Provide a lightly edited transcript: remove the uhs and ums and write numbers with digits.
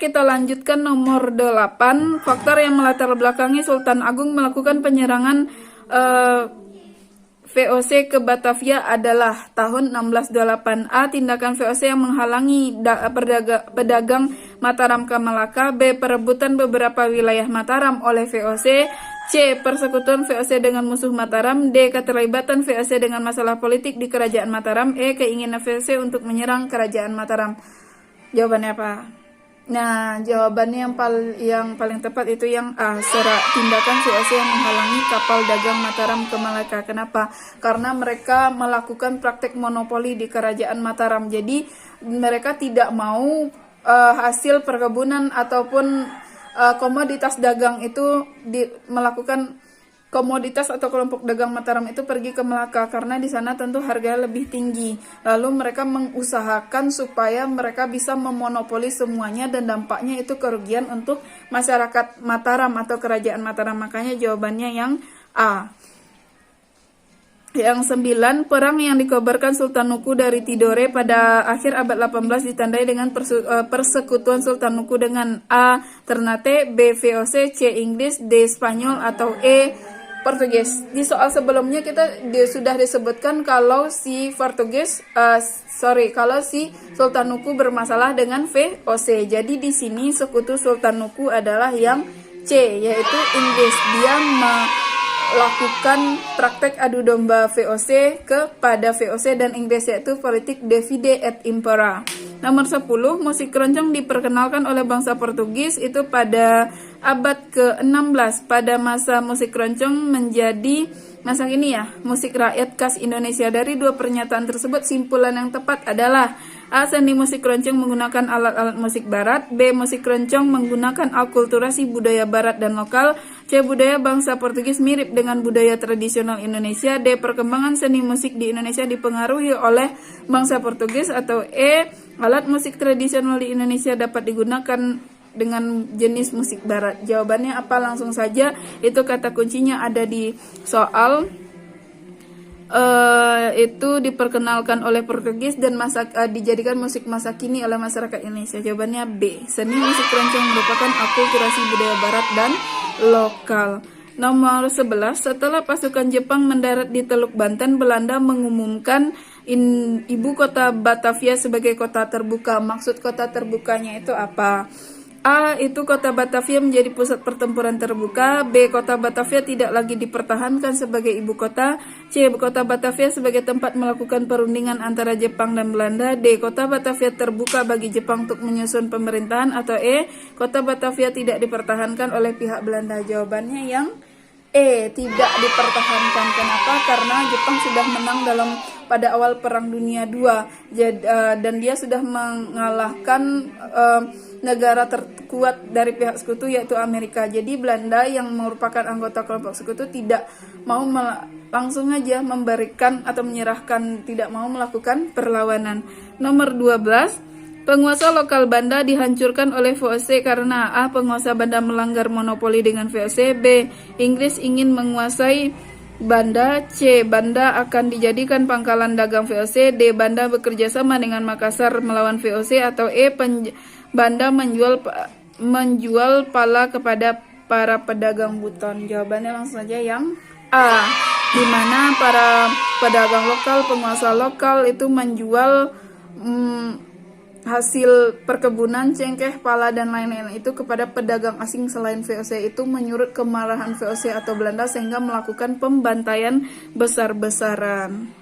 kita lanjutkan nomor 8. Faktor yang melatar belakangi Sultan Agung melakukan penyerangan VOC ke Batavia adalah tahun 1628. A. Tindakan VOC yang menghalangi pedagang Mataram ke Malaka. B. Perebutan beberapa wilayah Mataram oleh VOC. C. Persekutuan VOC dengan musuh Mataram. D. Keterlibatan VOC dengan masalah politik di kerajaan Mataram. E. Keinginan VOC untuk menyerang kerajaan Mataram. Jawabannya apa? Nah, jawabannya yang paling tepat itu yang A. Tindakan VOC yang menghalangi kapal dagang Mataram ke Malaka. Kenapa? Karena mereka melakukan praktek monopoli di kerajaan Mataram. Jadi mereka tidak mau hasil perkebunan ataupun komoditas dagang itu melakukan komoditas atau kelompok dagang Mataram itu pergi ke Melaka karena di sana tentu harganya lebih tinggi. Lalu mereka mengusahakan supaya mereka bisa memonopoli semuanya dan dampaknya itu kerugian untuk masyarakat Mataram atau kerajaan Mataram. Makanya jawabannya yang A. Yang 9, perang yang dikobarkan Sultan Nuku dari Tidore pada akhir abad 18 ditandai dengan persekutuan Sultan Nuku dengan A. Ternate, B. VOC, C. Inggris, D. Spanyol, atau E. Portugis. Di soal sebelumnya sudah disebutkan kalau si Sultan Nuku bermasalah dengan VOC. Jadi di sini sekutu Sultan Nuku adalah yang C, yaitu Inggris. Dia melakukan praktek adu domba VOC kepada VOC dan Inggris, yaitu politik divide et impera. Nomor 10, musik keroncong diperkenalkan oleh bangsa Portugis itu pada abad ke-16. Pada masa musik keroncong menjadi masa kini musik rakyat khas Indonesia. Dari dua pernyataan tersebut, simpulan yang tepat adalah A. Seni musik keroncong menggunakan alat-alat musik barat. B. Musik keroncong menggunakan akulturasi budaya barat dan lokal. C. Budaya bangsa Portugis mirip dengan budaya tradisional Indonesia. D. Perkembangan seni musik di Indonesia dipengaruhi oleh bangsa Portugis. Atau E. Alat musik tradisional di Indonesia dapat digunakan dengan jenis musik barat. Jawabannya apa? Langsung saja, itu kata kuncinya ada di soal. Itu diperkenalkan oleh Portugis dan dijadikan musik masa kini oleh masyarakat Indonesia. Jawabannya B. Seni musik keroncong merupakan akulturasi budaya barat dan lokal. Nomor 11, setelah pasukan Jepang mendarat di Teluk Banten, Belanda mengumumkan ibu kota Batavia sebagai kota terbuka. Maksud kota terbukanya itu apa? A. Itu kota Batavia menjadi pusat pertempuran terbuka. B. Kota Batavia tidak lagi dipertahankan sebagai ibu kota. C. Kota Batavia sebagai tempat melakukan perundingan antara Jepang dan Belanda. D. Kota Batavia terbuka bagi Jepang untuk menyusun pemerintahan. Atau E. Kota Batavia tidak dipertahankan oleh pihak Belanda. Jawabannya yang E. Tidak dipertahankan. Kenapa? Karena Jepang sudah menang pada awal Perang Dunia II dan dia sudah mengalahkan negara terkuat dari pihak sekutu yaitu Amerika. Jadi Belanda yang merupakan anggota kelompok sekutu tidak mau langsung aja memberikan atau menyerahkan, tidak mau melakukan perlawanan. Nomor 12, penguasa lokal Banda dihancurkan oleh VOC karena A. Penguasa Banda melanggar monopoli dengan VOC. B. Inggris ingin menguasai Banda. C. Banda akan dijadikan pangkalan dagang VOC. D. Banda bekerja sama dengan Makassar melawan VOC. Atau E. Banda menjual pala kepada para pedagang buton. Jawabannya langsung saja yang A, di mana para pedagang lokal, penguasa lokal itu menjual hasil perkebunan, cengkeh, pala, dan lain-lain itu kepada pedagang asing selain VOC. Itu menyurut kemarahan VOC atau Belanda sehingga melakukan pembantaian besar-besaran.